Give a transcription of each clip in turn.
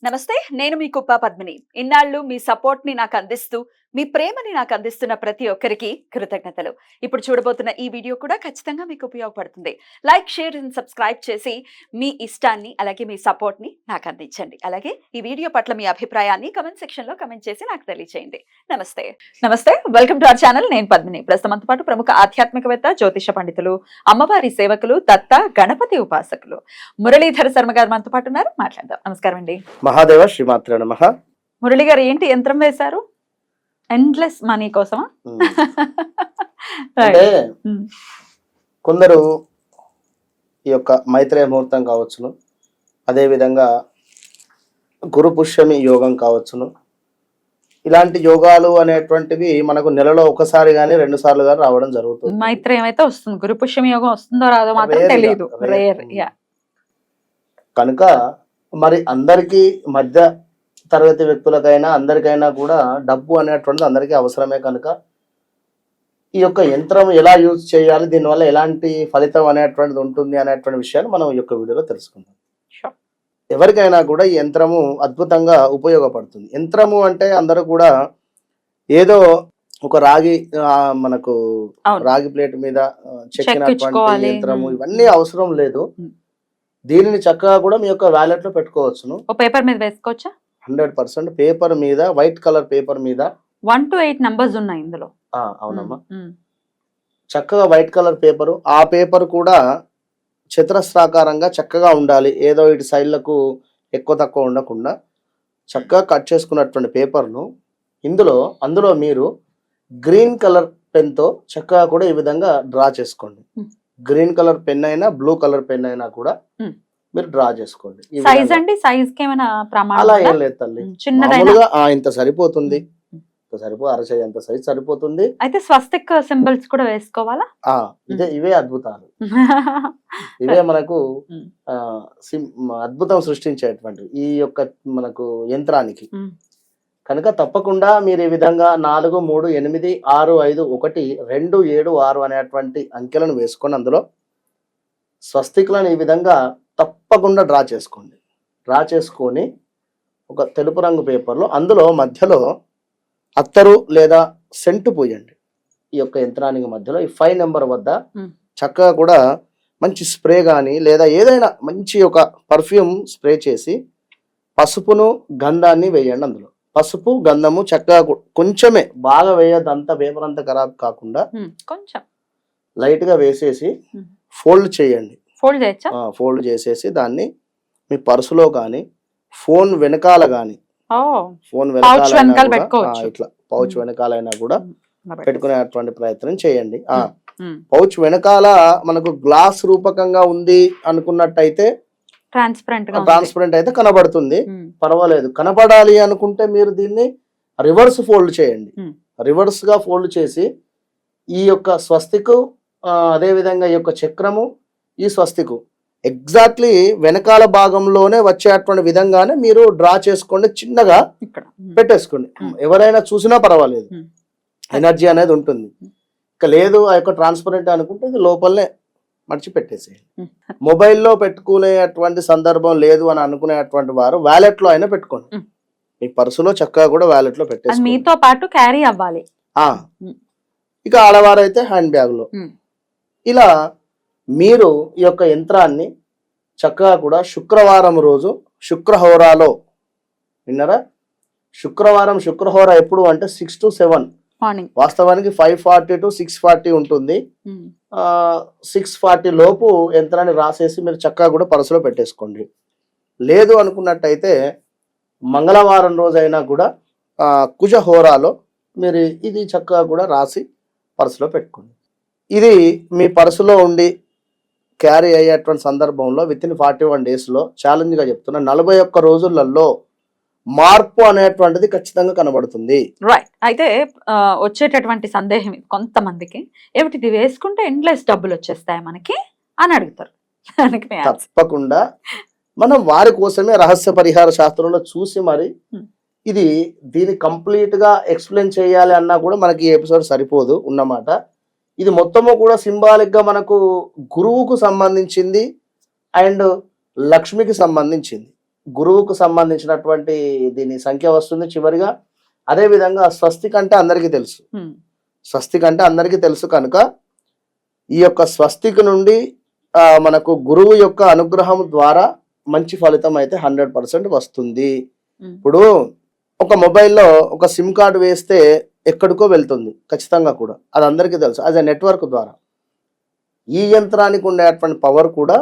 నమస్తే, నేను మీ కుప్ప పద్మిని. ఇన్నాళ్ళు మీ సపోర్ట్‌ని నాకందిస్తూ, మీ ప్రేమని నాకందిస్తున్న ప్రతి ఒక్కరికి కృతజ్ఞతలు. ఇప్పుడు చూడబోతున్న ఈ వీడియో కూడా ఖచ్చితంగా మీకు ఉపయోగపడుతుంది. లైక్, షేర్ అండ్ సబ్స్క్రైబ్ చేసి మీ ఇష్టాన్ని అలాగే మీ సపోర్ట్‌ని నాకందించండి. అలాగే ఈ వీడియో పట్ల మీ అభిప్రాయాన్ని కామెంట్ సెక్షన్‌లో కామెంట్ చేసి నాకు తెలియజేయండి. నమస్తే. నమస్తే. Welcome to our channel. నేను పద్మిని. ప్రస్తుతం మనతో పాటు ప్రముఖ ఆధ్యాత్మికవేత్త, జ్యోతిష పండితులు, అమ్మవారి సేవకులు, దత్త గణపతి ఉపాసకులు మురళీధర శర్మ గారు మనతో పాటు ఉన్నారు. మాట్లాడదాం. నమస్కారం అండి. మహాదేవ శ్రీమాత్రే నమః. మురళి గారు ఏంటి యంత్రం వేశారు? ఎండ్లెస్ మనీ కోసమా? అంటే కొందరు ఈ యొక్క మైత్రేయ ముహూర్తం కావచ్చును, అదే విధంగా గురు పుష్యమి యోగం కావచ్చును, ఇలాంటి యోగాలు అనేటువంటివి మనకు నెలలో ఒకసారి గానీ 2 సార్లు గానీ రావడం జరుగుతుంది. మైత్రేయం అయితే వస్తుంది, గురు పుష్యమి యోగం వస్తుందో రాదో మాత్రం తెలియదు. కనుక మరి అందరికీ మధ్య తరగతి వ్యక్తులకైనా అందరికైనా కూడా డబ్బు అనేటువంటిది అందరికీ అవసరమే. కనుక ఈ యొక్క యంత్రం ఎలా యూజ్ చేయాలి, దీనివల్ల ఎలాంటి ఫలితం అనేటువంటిది ఉంటుంది అనేటువంటి విషయాన్ని మనం ఈ యొక్క వీడియోలో తెలుసుకుందాం. ఎవరికైనా కూడా ఈ యంత్రము అద్భుతంగా ఉపయోగపడుతుంది. యంత్రము అంటే అందరూ కూడా ఏదో ఒక రాగి మనకు రాగి ప్లేట్ మీద చెక్కినటువంటి యంత్రము ఇవన్నీ అవసరం లేదు. దీనిని చక్కగా కూడా మీ యొక్క వ్యాలెట్ లో పెట్టుకోవచ్చును. పేపర్ మీద వేసుకోవచ్చా? 100% పేపర్ మీద, వైట్ కలర్ పేపర్ మీద 1 to 8 నంబర్స్ ఉన్నాయి ఇందులో. అవునమ్మా. చక్కగా వైట్ కలర్ పేపరు, ఆ పేపర్ కూడా చతురస్రాకారంగా చక్కగా ఉండాలి. ఏదో ఇటు సైడ్లకు ఎక్కువ తక్కువ ఉండకుండా చక్కగా కట్ చేసుకున్నటువంటి పేపర్ను అందులో మీరు గ్రీన్ కలర్ పెన్తో చక్కగా కూడా ఈ విధంగా డ్రా చేసుకోండి. గ్రీన్ కలర్ పెన్ అయినా, బ్లూ కలర్ పెన్ అయినా కూడా మీరు డ్రా చేసుకోండి. అలా ఏం లేదు తల్లి, మామూలుగా ఇంత సరిపోతుంది, అరచేయి అంత సైజ్ సరిపోతుంది. అయితే స్వస్తిక్ సింబల్స్ కూడా వేసుకోవాలా? ఇవే అద్భుతాలు. ఇవే మనకు అద్భుతం సృష్టించేటువంటి ఈ యొక్క మనకు యంత్రానికి. కనుక తప్పకుండా మీరు ఈ విధంగా 4, 3, 8, 6, 5, 1, 2, 7, 6 అనేటువంటి అంకెలను వేసుకొని అందులో స్వస్తికులను ఈ విధంగా తప్పకుండా డ్రా చేసుకోండి. డ్రా చేసుకొని ఒక తెలుపు రంగు పేపర్లో అందులో మధ్యలో అత్తరు లేదా సెంటు పోయండి. ఈ యొక్క యంత్రానికి మధ్యలో ఈ 5 నెంబర్ వద్ద చక్కగా కూడా మంచి స్ప్రే కానీ లేదా ఏదైనా మంచి ఒక పర్ఫ్యూమ్ స్ప్రే చేసి పసుపును గంధాన్ని వేయండి. అందులో పసుపు గంధము చక్కగా కొంచెమే, బాగా వేయద్దు, అంత పేపర్ అంతా ఖరాబ్ కాకుండా కొంచెం లైట్ గా వేసేసి ఫోల్డ్ చేయండి. ఫోల్డ్ చేసేసి దాన్ని మీ పర్సులో కానీ, ఫోన్ వెనకాల కానీ, ఫోన్ వెనకాల ఇట్లా పౌచ్ వెనకాలైనా కూడా పెట్టుకునేటువంటి ప్రయత్నం చేయండి. పౌచ్ వెనకాల మనకు గ్లాస్ రూపకంగా ఉంది అనుకున్నట్టయితే ట్రాన్స్పరెంట్ అయితే కనబడుతుంది, పర్వాలేదు. కనబడాలి అనుకుంటే మీరు దీన్ని రివర్స్ ఫోల్డ్ చేయండి. రివర్స్ గా ఫోల్డ్ చేసి ఈ యొక్క స్వస్తికు, అదే విధంగా ఈ యొక్క చక్రము, ఈ స్వస్తికు ఎగ్జాక్ట్లీ వెనకాల భాగంలోనే వచ్చేటువంటి విధంగానే మీరు డ్రా చేసుకోండి. చిన్నగా పెట్టేసుకోండి. ఎవరైనా చూసినా పర్వాలేదు, ఎనర్జీ అనేది ఉంటుంది. ఇక లేదు ఆ యొక్క ట్రాన్స్పరెంట్ అనుకుంటే ఇది లోపలనే మర్చి పెట్టేసేయండి. మొబైల్లో పెట్టుకునేటువంటి సందర్భం లేదు అని అనుకునేటువంటి వారు వ్యాలెట్ లో అయినా పెట్టుకోండి. మీ పర్సులో చక్కగా కూడా వ్యాలెట్ లో పెట్టేసి మీతో పాటు క్యారీ అవ్వాలి. ఇక ఆడవారైతే హ్యాండ్ బ్యాగ్ లో. ఇలా మీరు ఈ యొక్క యంత్రాన్ని చక్కగా కూడా శుక్రవారం రోజు శుక్రహోరాలో, విన్నారా, శుక్రహోర ఎప్పుడు అంటే 6 to 7, వాస్తవానికి 5:40 to 6:40 ఉంటుంది. 6:40 లోపు యంత్రాన్ని రాసేసి మీరు చక్కగా కూడా పర్సులో పెట్టేసుకోండి. లేదు అనుకున్నట్టయితే మంగళవారం రోజైనా కూడా కుజహోరాలో మీరు ఇది చక్కగా కూడా రాసి పర్సులో పెట్టుకోండి. ఇది మీ పర్సులో ఉండి క్యారీ అయ్యేటువంటి సందర్భంలో వితిన్ 41 days ఛాలెంజ్గా చెప్తున్నా 41 రోజులలో మార్పు అనేటువంటిది ఖచ్చితంగా కనబడుతుంది. రైట్. అయితే వచ్చేటటువంటి సందేహం కొంతమందికి, ఏమిటి ఇది వేసుకుంటే ఎండ్లెస్ డబ్బులు వచ్చేస్తాయి మనకి అని అడుగుతారు. తప్పకుండా మనం వారి కోసమే రహస్య పరిహార శాస్త్రంలో చూసి మరి దీన్ని కంప్లీట్ గా ఎక్స్ప్లెయిన్ చేయాలి అన్నా కూడా మనకి ఈ ఎపిసోడ్ సరిపోదు ఉన్నమాట. ఇది మొత్తము కూడా సింబాలిక్ గా మనకు గురువుకు సంబంధించింది అండ్ లక్ష్మికి సంబంధించింది. గురువుకు సంబంధించినటువంటి దీని సంఖ్య వస్తుంది చివరిగా. అదే విధంగా స్వస్తిక్ అంటే అందరికీ తెలుసు, స్వస్తిక్ అంటే అందరికీ తెలుసు కనుక ఈ యొక్క స్వస్తిక్ నుండి మనకు గురువు యొక్క అనుగ్రహం ద్వారా మంచి ఫలితం అయితే 100% వస్తుంది. ఇప్పుడు ఒక మొబైల్లో ఒక సిమ్ కార్డు వేస్తే ఎక్కడికో వెళ్తుంది ఖచ్చితంగా కూడా, అది అందరికీ తెలుసు. అది నెట్వర్క్ ద్వారా ఈ యంత్రానికి ఉండేటువంటి పవర్ కూడా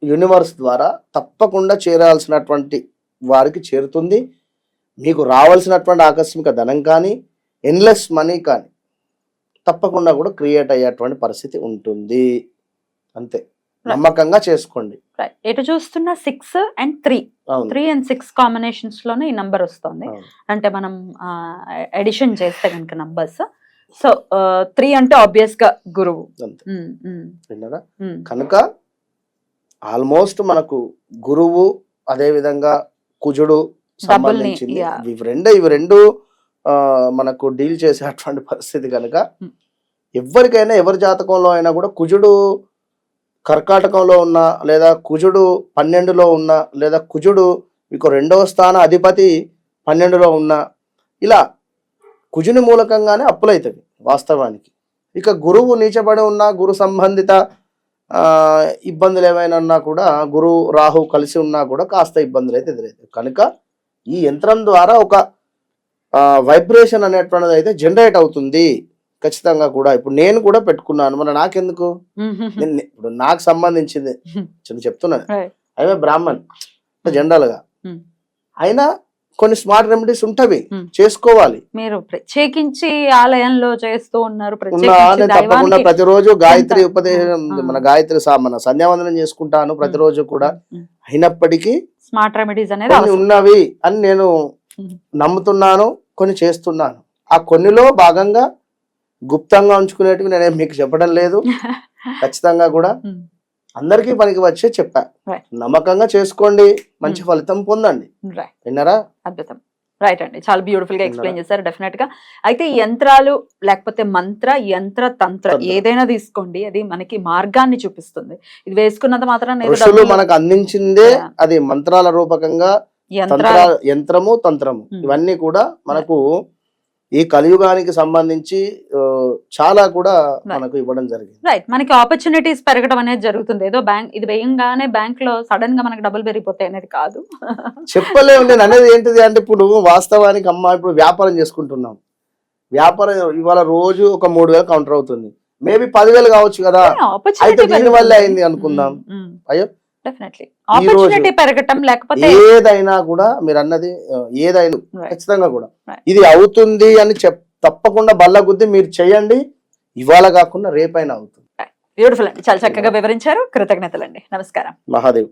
యూనివర్స్ ద్వారా తప్పకుండా చేరాల్సినటువంటి వారికి చేరుతుంది. మీకు రావాల్సినటువంటి ఆకస్మిక ధనం కానీ ఎన్లెస్ మనీ కానీ తప్పకుండా కూడా క్రియేట్ అయ్యేటువంటి పరిస్థితి ఉంటుంది. అంతే, నమ్మకంగా చేసుకోండి. ఎటు చూస్తున్నా 6 and 3 and 6 కాంబినేషన్స్ లోనే ఈ నంబర్ వస్తుంది. అంటే మనం ఎడిషన్ చేస్తే కనుక నంబర్స్. సో 3 అంటే ఆబ్వియస్ గా గురువు. విన్నారా? కనుక ఆల్మోస్ట్ మనకు గురువు అదే విధంగా కుజుడు సంబంధించింది. ఇవి రెండు మనకు డీల్ చేసేటువంటి పరిస్థితి కనుక ఎవరికైనా ఎవరి జాతకంలో అయినా కూడా కుజుడు కర్కాటకంలో ఉన్నా లేదా కుజుడు 12లో ఉన్నా లేదా కుజుడు మీకు 2వ స్థాన అధిపతి 12లో ఉన్నా ఇలా కుజుని మూలకంగానే అప్పులైతవి వాస్తవానికి. ఇక గురువు నీచబడి ఉన్నా గురు సంబంధిత ఇబ్బందులు ఏమైనా ఉన్నా కూడా గురు రాహు కలిసి ఉన్నా కూడా కాస్త ఇబ్బందులు అయితే ఎదురవుతాయి. కనుక ఈ యంత్రం ద్వారా ఒక వైబ్రేషన్ అనేటువంటిది అయితే జనరేట్ అవుతుంది ఖచ్చితంగా కూడా. ఇప్పుడు నేను కూడా పెట్టుకున్నాను, మన నాకెందుకు, ఇప్పుడు నాకు సంబంధించింది చెప్తున్నాను. అయినా బ్రాహ్మణ్ జనరల్ గా అయినా కొన్ని స్మార్ట్ రెమెడీస్ ఉంటవి, చేసుకోవాలి. మీరు ప్రత్యేకించి ఆలయంలో చేస్తూ ఉన్నారు. తప్పకుండా ప్రతిరోజు గాయత్రి ఉపదేశం, మన గాయత్రి మన సంధ్యావందనం చేసుకుంటాను ప్రతిరోజు కూడా. అయినప్పటికీ స్మార్ట్ రెమెడీస్ అనేది ఉన్నవి అని నేను నమ్ముతున్నాను, కొన్ని చేస్తున్నాను. ఆ కొన్నిలో భాగంగా గుప్తంగా ఉంచుకునేటివి నేనేం మీకు చెప్పడం లేదు. ఖచ్చితంగా కూడా అందరికీ పనికి వచ్చే చెప్పా. నమ్మకంగా చేసుకోండి, మంచి ఫలితం పొందండి. విన్నారా? అద్భుతం. రైట్ అండి, చాలా బ్యూటిఫుల్ గా ఎక్స్ప్లెయిన్ చేశారు. డెఫినెట్ గా అయితే యంత్రాలు లేకపోతే మంత్ర యంత్ర తంత్ర ఏదైనా తీసుకోండి, అది మనకి మార్గాన్ని చూపిస్తుంది. ఇది వేసుకున్నంత మాత్రం ఋషులు మనకు అందించిందే అది మంత్రాల రూపకంగా. యంత్రము తంత్రము ఇవన్నీ కూడా మనకు ఈ కలియుగానికి సంబంధించి చాలా కూడా మనకు ఇవ్వడం జరిగింది. రైట్, మనకి ఆపర్చునిటీస్ పెరగడం అనేది జరుగుతుంది. ఏదో బ్యాంక్ ఇది వేయంగానే బ్యాంక్ లో సడన్ గా మనకి డబ్బులు పెరిగిపోతాయి అనేది కాదు. చెప్పలేము. నేను అనేది ఏంటిది అంటే ఇప్పుడు వాస్తవానికి అమ్మ ఇప్పుడు వ్యాపారం చేసుకుంటున్నాం. వ్యాపారం ఇవాళ రోజు ఒక 3,000 కౌంటర్ అవుతుంది, మేబీ 10,000 కావచ్చు కదా. అయితే దీని వల్ల అయింది అనుకుందాం. అయ్యో ఏదైనా కూడా మీరు అన్నది ఏదైనా ఖచ్చితంగా కూడా ఇది అవుతుంది అని తప్పకుండా బల్ల గుద్ది మీరు చెయ్యండి. ఇవాళ కాకుండా రేపైనా అవుతుంది. బ్యూటిఫుల్ అండి, చాలా చక్కగా వివరించారు. కృతజ్ఞతలండి. నమస్కారం. మహాదేవ్.